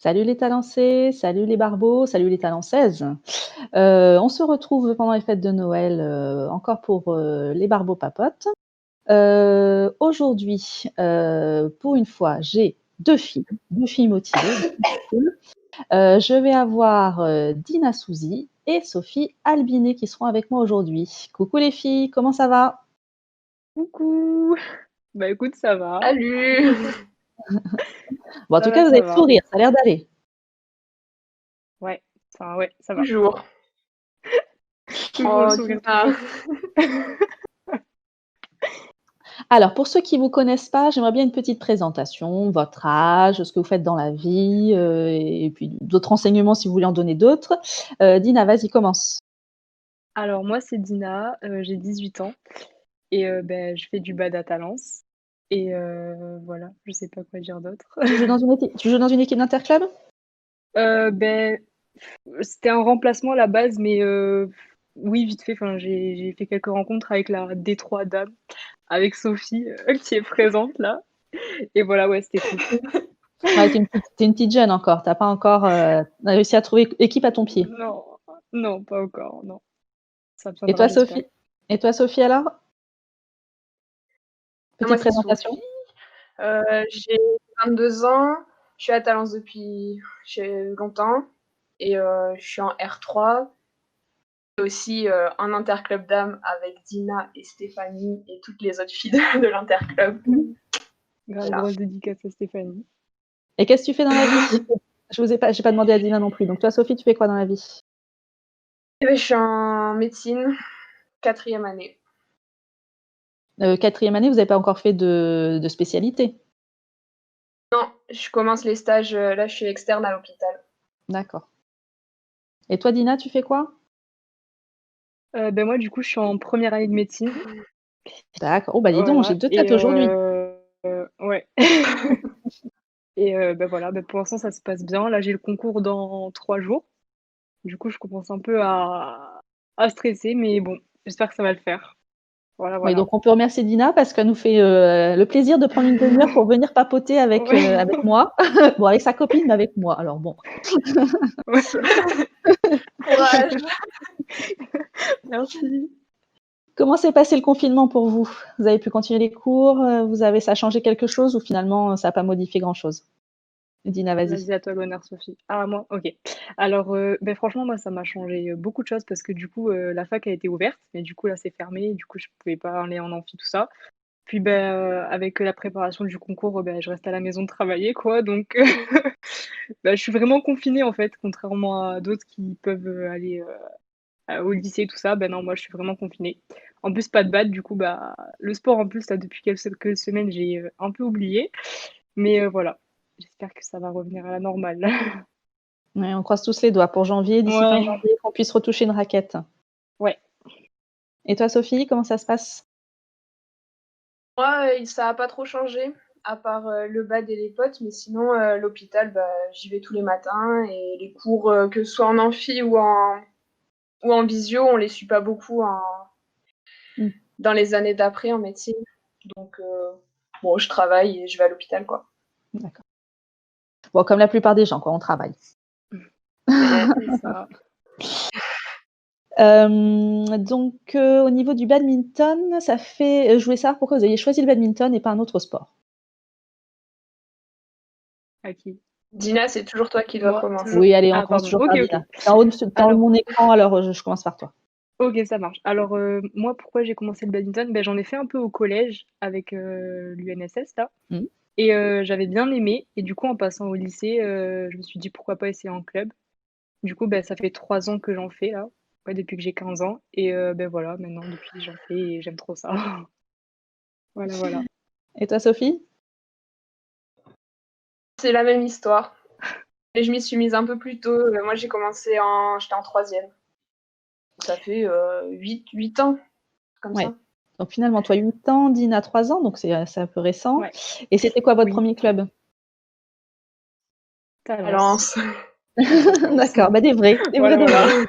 Salut les Talancés, salut les Barbeaux, salut les Talancaises. On se retrouve pendant les fêtes de Noël, encore pour, les Barbeaux papotent. Aujourd'hui, pour une fois, j'ai 2 filles motivées, donc c'est cool. Je vais avoir, Dina Souzy et Sophie Albinet qui seront avec moi aujourd'hui. Coucou les filles, comment ça va? Coucou! Bah écoute, ça va. Salut! Bon, en Ça tout va, cas, vous ça avez le va. sourire, ça a l'air d'aller. Ouais, enfin, ouais, ça va. Toujours. Toujours le Oh, sourire, Dina. toujours. Alors, pour ceux qui vous connaissent pas, j'aimerais bien une petite présentation, votre âge, ce que vous faites dans la vie, et puis d'autres renseignements si vous voulez en donner d'autres. Dina, vas-y, commence. Alors moi, c'est Dina, j'ai 18 ans et je fais du bad à Talence et voilà, je sais pas quoi dire d'autre. Tu joues dans une équipe d'interclub? Beh, c'était un remplacement à la base, mais oui, vite fait, enfin, j'ai fait quelques rencontres avec la D3 dame, avec Sophie, qui est présente là et voilà, ouais, c'était cool. Ouais, tu une petite jeune encore, tu pas encore, réussi à trouver équipe à ton pied. Non, non, pas encore, non. Ça Et viendra, toi, j'espère. Sophie? Et toi, Sophie, alors? Moi, Petite c'est présentation? Sophie. J'ai 22 ans. Je suis à Talence depuis longtemps. Et je suis en R3. Et aussi en interclub dames avec Dina et Stéphanie et toutes les autres filles de l'interclub. Grave Voilà. grosse dédicace à Stéphanie. Et qu'est-ce que tu fais dans la vie? J'ai pas demandé à Dina non plus. Donc toi, Sophie, tu fais quoi dans la vie? Et je suis en médecine, 4e année. 4e année, vous avez pas encore fait de spécialité? Non, je commence les stages. Là, je suis externe à l'hôpital. D'accord. Et toi, Dina, tu fais quoi? Moi, du coup, je suis en première année de médecine. D'accord. Oh bah, dis donc, j'ai Voilà 2 et têtes aujourd'hui. ouais et voilà, pour l'instant, ça se passe bien. Là, j'ai le concours dans 3 jours. Du coup, je commence un peu à stresser, mais bon, j'espère que ça va le faire. Voilà, Oui, voilà. donc on peut remercier Dina parce qu'elle nous fait, le plaisir de prendre une demi-heure pour venir papoter Ouais. avec moi. Bon, avec sa copine, mais avec moi, alors bon. Ouais. Courage! Merci. Comment s'est passé le confinement pour vous? Vous avez pu continuer les cours, ça a changé quelque chose ou finalement, ça a pas modifié grand-chose? Dina, vas-y. Vas-y, à toi l'honneur, Sophie. Ah, moi? OK. Alors, franchement, moi, ça m'a changé, beaucoup de choses parce que du coup, la fac a été ouverte, mais du coup, là, c'est fermé. Du coup, je pouvais pas aller en amphi, tout ça. Puis, avec la préparation du concours, je reste à la maison de travailler, quoi. Donc, je suis vraiment confinée, en fait, contrairement à d'autres qui peuvent aller au lycée, tout ça. Ben non, moi, je suis vraiment confinée. En plus, pas de bad, du coup, le sport, en plus, là, depuis quelques semaines, j'ai un peu oublié. Mais voilà, j'espère que ça va revenir à la normale. Ouais, on croise tous les doigts pour janvier, d'ici fin Ouais, janvier, qu'on puisse retoucher une raquette. ouais. Et toi, Sophie, comment ça se passe? Moi, ça a pas trop changé, à part le bad et les potes, mais sinon, l'hôpital, j'y vais tous les matins et les cours, que ce soit en amphi ou en visio, on les suit pas beaucoup Mmh, dans les années d'après en médecine. Donc, bon, je travaille et je vais à l'hôpital, quoi. d'accord. Bon, comme la plupart des gens, quoi, on travaille. C'est ça. Donc, au niveau du badminton, ça fait je voulais savoir pourquoi vous aviez choisi le badminton et pas un autre sport? À qui? Dina, c'est toujours toi qui dois Moi, commencer. toujours? Oui, allez, on Ah, commence pardon. toujours Ok, par ok. Dina. Tu es en haut de Alors, mon écran, alors, je commence par toi. ok, ça marche. Alors, moi, pourquoi j'ai commencé le badminton? J'en ai fait un peu au collège avec l'UNSS, là. Mmh. Et j'avais bien aimé. Et du coup, en passant au lycée, je me suis dit pourquoi pas essayer en club. Du coup, ça fait 3 ans que j'en fais, là. Ouais, depuis que j'ai 15 ans. Et voilà, maintenant, depuis, j'en fais et j'aime trop ça. Voilà, voilà. Et toi, Sophie? C'est la même histoire. Et je m'y suis mise un peu plus tôt. Moi, j'étais en 3e. Ça fait 8 ans, comme Ouais. ça. Donc finalement, toi 8 ans, Dina 3 ans, donc c'est un peu récent. Ouais, Et c'était quoi votre oui, premier club? Talence. Talence. Talence. D'accord, bah des vrais, Voilà, des voilà. vrais.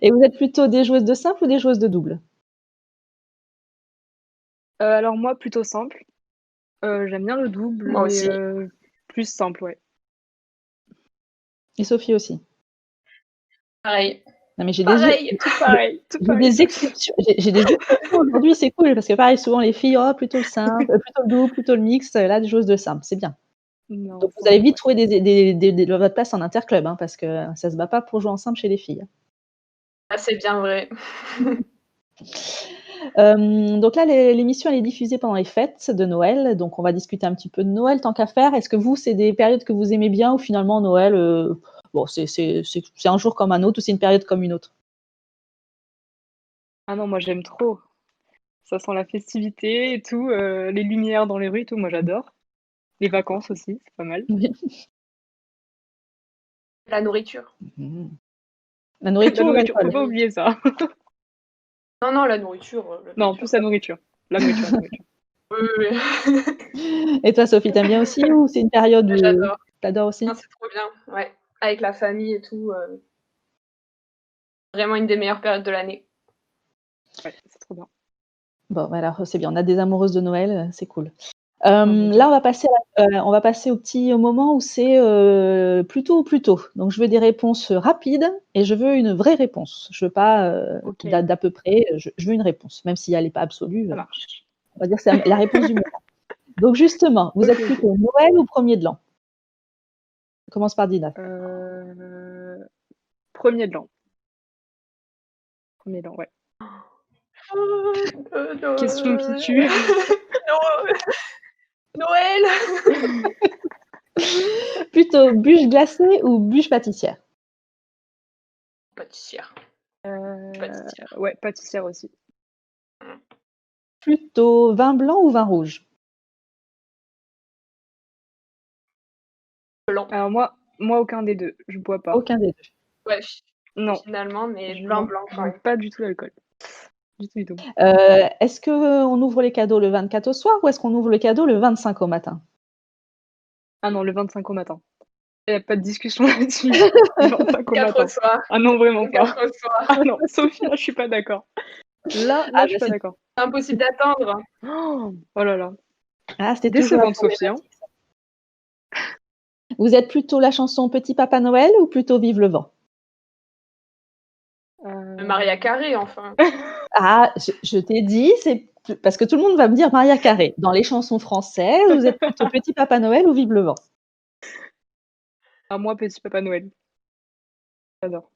Et vous êtes plutôt des joueuses de simple ou des joueuses de double? Alors moi, plutôt simple. J'aime bien le double, Moi mais aussi. Plus simple, ouais. Et Sophie aussi? Pareil. Non, mais j'ai Pareil. Tout pareil, tout j'ai pareil. des exceptions. J'ai des exceptions aujourd'hui, c'est cool parce que pareil, souvent les filles, oh plutôt le simple, plutôt le doux, plutôt le mixte. Là, des choses de simple, c'est bien. Non, Donc vous simple, allez vite ouais. trouver votre place en interclub, hein, parce que ça se bat pas pour jouer ensemble chez les filles. Ah, c'est bien vrai. Donc là, l'émission, elle est diffusée pendant les fêtes de Noël, donc on va discuter un petit peu de Noël tant qu'à faire. Est-ce que vous, c'est des périodes que vous aimez bien ou finalement Noël, bon, c'est un jour comme un autre ou c'est une période comme une autre? Ah non, moi j'aime trop. Ça sent la festivité et tout, les lumières dans les rues et tout, moi j'adore. Les vacances aussi, c'est pas mal. Oui. La nourriture. Mmh. La La nourriture ou nourriture, faut l'alcool? pas oublier ça. Non, la nourriture, Non, plus la nourriture. La nourriture, la nourriture. Oui, oui. Et toi, Sophie, t'aimes bien aussi ou c'est une période où J'adore. tu aussi? Non, c'est trop bien, ouais. Avec la famille et tout, vraiment une des meilleures périodes de l'année. Ouais, c'est trop bien. Bon, bah, alors c'est bien, on a des amoureuses de Noël, c'est cool. Oh mon Dieu. Là, on va passer au moment où c'est, plutôt ou plutôt. Donc je veux des réponses, rapides et je veux une vraie réponse. Je veux pas, OK, d'à peu près, je veux une réponse, même si elle est pas absolue, ça marche. on va dire que c'est la réponse du moment. Donc justement, vous OK, êtes OK. plutôt Noël ou 1er de l'an? On commence par Dina. 1er de l'an. 1er de l'an, ouais. Question qui tue. Noël. Plutôt bûche glacée ou bûche pâtissière? Pâtissière. Heu, Pâtissière. ouais, pâtissière aussi. Plutôt vin blanc ou vin rouge? Blanc. Alors moi aucun des 2, je bois pas. Aucun des 2. Ouais, Non, finalement, mais je blanc, n'aime blanc quand même. pas du tout l'alcool. Du tout, du tout. Est-ce qu'on ouvre les cadeaux le 24 au soir ou est-ce qu'on ouvre le cadeau le 25 au matin? Ah non, le 25 au matin. Il y a pas de discussion là-dessus. Le 25 au 4 matin. au soir. Ah non, vraiment pas. 4 au soir. Ah non, Sophie, là, je suis pas d'accord. Là, Ah je suis bah, pas d'accord. C'est impossible d'attendre. Oh là là. c'était toujours la Décevante, Sophie, hein. problématique. Vous êtes plutôt la chanson Petit Papa Noël ou plutôt Vive le vent? Maria Carré, enfin. Ah, je t'ai dit, c'est parce que tout le monde va me dire Maria Carré. Dans les chansons françaises, vous êtes plutôt Petit Papa Noël ou Vive le vent? Ah moi, Petit Papa Noël. J'adore.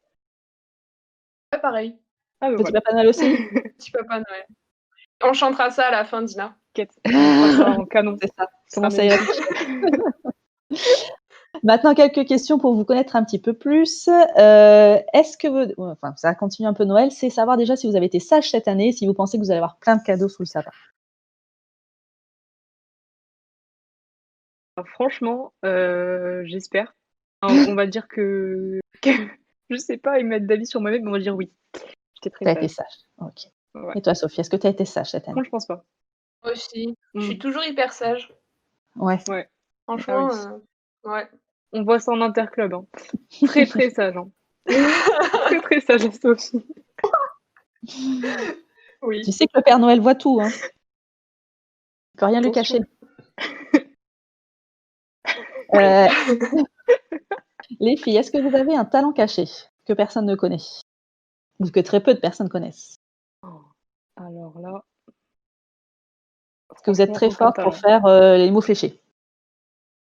Ouais, pareil. Ah bah Petit voilà. Papa Noël aussi? Petit Papa Noël. On chantera ça à la fin, Dina. T'inquiète, on fera ça en canon. C'est ça. Ce sera Comment ça ira? magnifique. Maintenant, quelques questions pour vous connaître un petit peu plus. Est-ce que vous enfin, ça continue un peu Noël, c'est savoir déjà si vous avez été sage cette année, si vous pensez que vous allez avoir plein de cadeaux sous le sapin? Ah, franchement, j'espère. On va dire que je sais pas émettre d'avis sur moi-même, mais on va dire oui. J'étais très Tu as été sage. sage, OK. Ouais. Et toi, Sophie, est-ce que tu as été sage cette année? Moi, je pense pas. Moi aussi. Je Mmh. suis toujours hyper sage. Ouais. Ouais. Ah Franchement, oui. ouais. On voit ça en interclub, hein. Très, très sage, hein. Très, très sage, la Sophie. Oui. Tu sais que le Père Noël voit tout, hein? Tu peux rien lui cacher. Attention. Heu, les filles, est-ce que vous avez un talent caché que personne ne connaît? Ou que très peu de personnes connaissent? Oh, alors là, Est-ce que vous êtes franchement, très aucun forte pour talent. faire, les mots fléchés?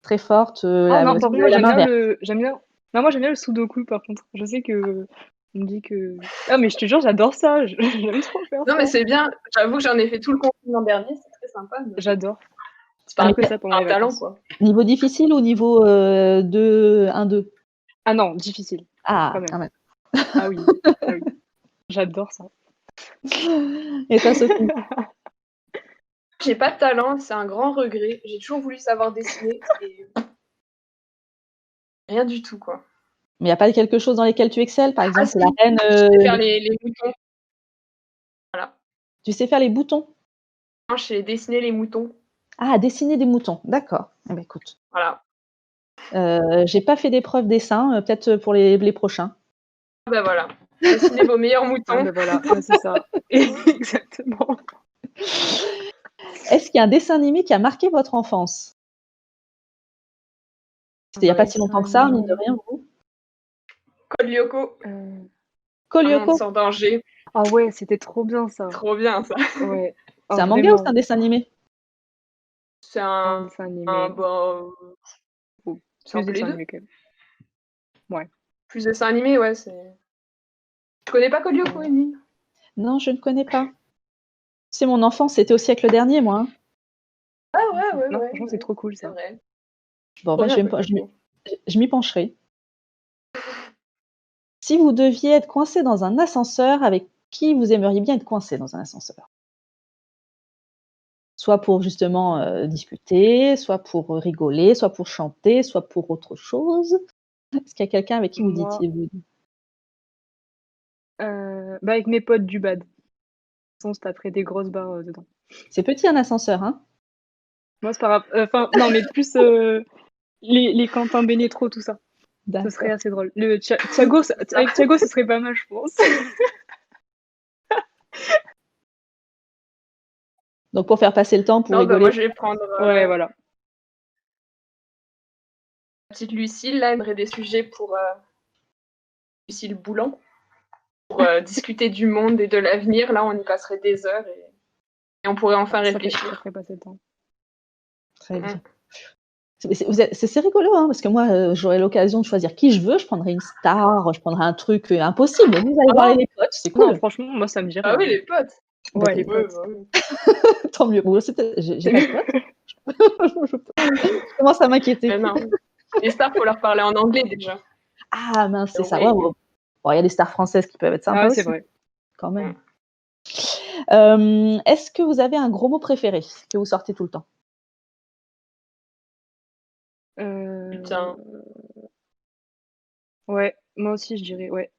Très forte, Ah non, est-ce par que contre, vous moi, avez la main verte? moi, j'aime bien le sudoku, par contre. Je sais que on me dit que ah mais je te jure, j'adore ça. J'aime trop faire Non, mais ça. c'est bien. J'avoue que j'en ai fait tout le confinement dernier, c'est très sympa. Mais J'adore. c'est Ah pas mais Que ça pendant un les talent, vacances. quoi. niveau difficile ou niveau, 2, 1-2? Ah non, difficile, quand Ah, même. quand même. Ah oui, ah oui. J'adore ça. Et toi, Sophie? J'ai pas de talent, c'est un grand regret. J'ai toujours voulu savoir dessiner et rien du tout, quoi. Mais il y a pas quelque chose dans lesquels tu excelles? Par Ah exemple, si, la reine, je sais faire les moutons. Voilà. tu sais faire les boutons? Non, je sais dessiner les moutons. Ah, dessiner des moutons, d'accord. Eh bah, écoute, Voilà. j'ai pas fait d'épreuve dessin, peut-être pour les prochains. Ah bah voilà. Dessinez vos meilleurs Ah moutons. bah voilà, ouais, c'est ça. Exactement. Est-ce qu'il y a un dessin animé qui a marqué votre enfance? C'était il y a pas si Dessin longtemps que ça, mine de animé. rien, vous? Code Lyoko, Euh, un monde Colyoko? sans danger. Ah ouais, c'était trop bien ça. Trop bien ça. Ouais. C'est Ah, un manga ou c'est vraiment, un dessin animé? C'est un un, dessin un animé. Ou c'est un plus peu les dessin deux. animé quand même. Ouais. Plus dessin animé, ouais, c'est. Tu connais pas Code Lyoko, Euh, Émile? Non, je ne connais pas. C'est mon enfance, c'était au siècle dernier, moi, hein. Ah ouais, Non, franchement, c'est trop cool c'est ça. vrai. Bon, Trop bah, bien, Code Lyoko. je m'y pencherai. Si vous deviez être coincé dans un ascenseur, avec qui vous aimeriez bien être coincé dans un ascenseur? Soit pour justement, discuter, soit pour, rigoler, soit pour chanter, soit pour autre chose. Est-ce qu'il y a quelqu'un avec qui vous Moi, dites bah avec mes potes du bad. De toute façon, on se taperait des grosses barres dedans. c'est petit un ascenseur, hein? Moi, c'est pas grave. Enfin, non, mais plus les Quentin Bénétro, tout ça. Ce serait D'accord. assez drôle. Le Thiago, avec Thiago, ce serait pas mal, je pense. Donc pour faire passer le temps, pour Non, bah moi rigoler. je vais prendre Ouais, voilà. la petite Lucille, là, elle aimerait des sujets pour Lucille Boulan, pour discuter du monde et de l'avenir. Là, on y passerait des heures et on pourrait enfin Ça réfléchir. ferait passer le temps. Très bien. C'est rigolo, hein, parce que moi, j'aurais l'occasion de choisir qui je veux. Je prendrais une star, je prendrais un truc, impossible. Vous allez voir les potes, c'est Non, cool. franchement, moi, ça me dirait. Ah oui, les potes. Bah, Ouais, les Ouais, potes. bah oui. tant mieux. Bon, j'ai pas de potes. Je commence à m'inquiéter. Mais non. Les stars, faut leur parler en anglais déjà. Ah mince, c'est ça. Oui. Ouais, ouais. Bon, il y a des stars françaises qui peuvent être sympas Ah, c'est aussi, vrai. quand même. Mm. Est-ce que vous avez un gros mot préféré que vous sortez tout le temps? Putain. Ouais, moi aussi, je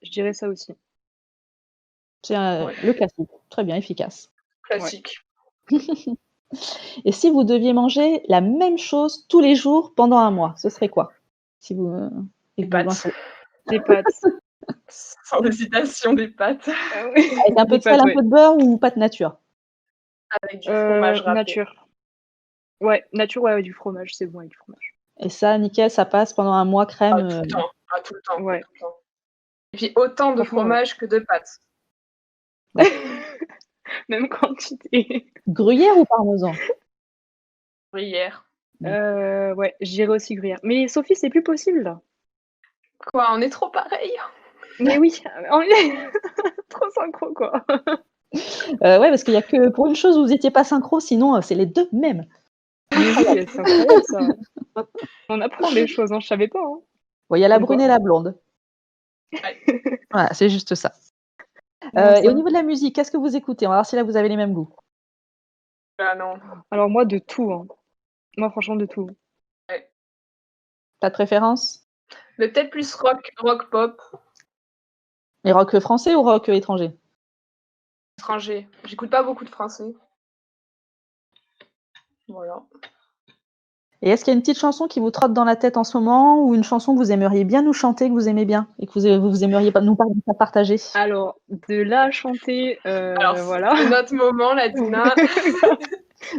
dirais ça aussi. C'est Ouais. le classique. Très bien, efficace. Classique. Et si vous deviez manger la même chose tous les jours pendant un mois, ce serait quoi? Si vous, et Des que vous pâtes. Des pâtes. Sans hésitation, des pâtes. Ah ouais. avec un peu Des de sel, pâtes, un ouais. peu de beurre ou pâte nature? Avec du fromage râpé. Nature. Ouais, nature, ouais, du fromage, c'est bon avec du fromage. Et ça, nickel, ça passe pendant un mois crème. Ah, tout le temps. Ah, tout le temps. Ouais. Tout le temps. Et puis autant de Franchement, fromage que de pâtes. Même quantité. Gruyère ou parmesan? Gruyère. Ouais, je dirais aussi gruyère. Mais Sophie, c'est plus possible là. Quoi, on est trop pareil? Mais oui, on est trop synchro quoi. Ouais, parce qu'il y a que pour une chose où vous étiez pas synchro, sinon, c'est les 2 mêmes. Mais oui, c'est incroyable ça. On apprend des choses, hein, je savais pas. Hein. Bon, il y a la Comme brune quoi. et la blonde. Ouais. Voilà, c'est juste ça. Non, Et ça. au niveau de la musique, qu'est-ce que vous écoutez? On va voir si là vous avez les mêmes goûts. Ah non. Alors moi, de tout. Hein. Moi, franchement, de tout. Pas de préférence? Mais peut-être plus rock pop, Mais rock français ou rock étranger? étranger. J'écoute pas beaucoup de français. Voilà. Et est-ce qu'il y a une petite chanson qui vous trotte dans la tête en ce moment, ou une chanson que vous aimeriez bien nous chanter, que vous aimez bien et que vous aimeriez pas nous partager? Alors, de là à chanter, Alors, voilà. c'est notre moment, là, Dina.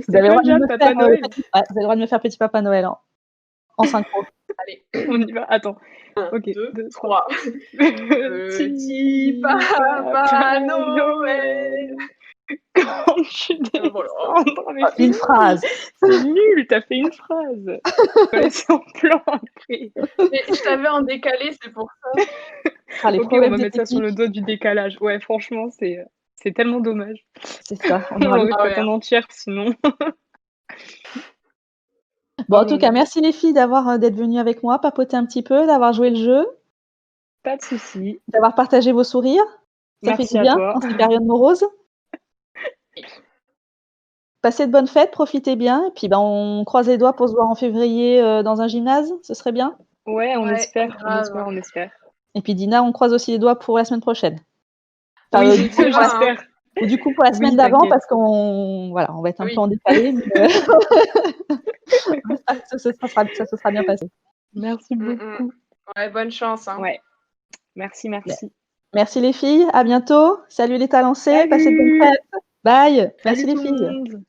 Vous avez le droit de me Papa faire, Noël. ouais, vous avez le droit de me faire Petit Papa Noël en synchro. Allez. On y va. Attends. 1, Ok. 2, 3. Petit Petit Papa Noël. Quand tu descendras, mais Une phrase. c'est nul, t'as fait une phrase. Faut laisser en plan après. Mais je t'avais en décalé, c'est pour ça. Ah, les Ok, on problèmes va mettre ça sur techniques. le dos du décalage. Ouais, franchement, c'est tellement dommage. C'est ça. On l'aurait Ah fait ouais. en entière sinon. Bon, en Oh tout là cas, là. merci les filles d'être venues avec moi, papoter un petit peu, d'avoir joué le jeu, Pas de souci. d'avoir partagé vos sourires. Ça fait Merci du à bien toi. en ces périodes moroses. Passez de bonnes fêtes, profitez bien, et puis on croise les doigts pour se voir en février dans un gymnase, ce serait bien. Ouais, on Ouais, espère, on grave. espère, on espère. Et puis Dina, on croise aussi les doigts pour la semaine prochaine. Oui, Du tu coup, diras, hein. J'espère. ou du coup pour la semaine Oui, d'avant, t'inquiète. parce qu'on va être un Oui. peu en décalé, mais on espère que ça se sera bien passé. Merci beaucoup. Ouais, bonne chance. Hein. Ouais. Merci. Merci les filles, à bientôt. Salut les talentés, passez de bonnes Salut. fêtes. Bye. Merci Salut les tout le filles. monde.